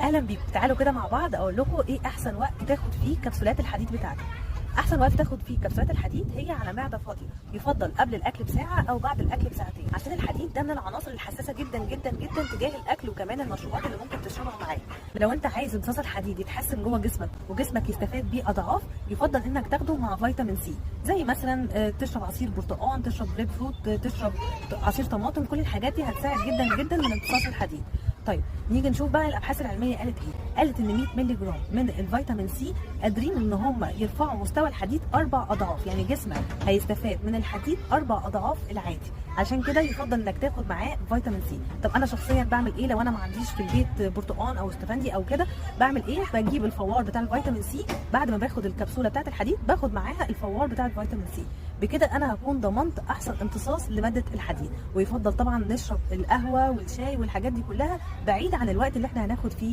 اهلا بيكم. تعالوا كده مع بعض اقول لكم ايه احسن وقت تاخد فيه كبسولات الحديد بتاعتك. احسن وقت تاخد فيه كبسولات الحديد هي على معده فاضيه، يفضل قبل الاكل بساعه او بعد الاكل بساعتين، عشان الحديد ده من العناصر الحساسه جدا جدا جدا تجاه الاكل وكمان المشروبات اللي ممكن تشربها معاه. لو انت عايز امتصاص الحديد يتحسن جوه جسمك وجسمك يستفاد بيه اضعاف، يفضل انك تاخده مع فيتامين سي، زي مثلا تشرب عصير برتقال، تشرب جريب فروت، تشرب عصير طماطم. كل الحاجات دي هتساعد جدا جدا من امتصاص الحديد. طيب نيجي نشوف بقى الابحاث العلميه قالت ايه. قالت ان 100 مللي جرام من الفيتامين سي قادرين ان هم يرفعوا مستوى الحديد 4 اضعاف، يعني جسمك هيستفاد من الحديد 4 اضعاف العادي. عشان كده يفضل انك تاخد معاه فيتامين سي. طب انا شخصيا بعمل ايه لو انا ما عنديش في البيت برتقان او استفندي او كده؟ بعمل ايه؟ بجيب الفوار بتاع الفيتامين سي، بعد ما باخد الكبسوله بتاعت الحديد باخد معاها الفوار بتاع الفيتامين سي. بكده انا هكون ضمنت احسن امتصاص لماده الحديد. ويفضل طبعا نشرب القهوه والشاي والحاجات دي كلها بعيد عن الوقت اللي احنا هناخد فيه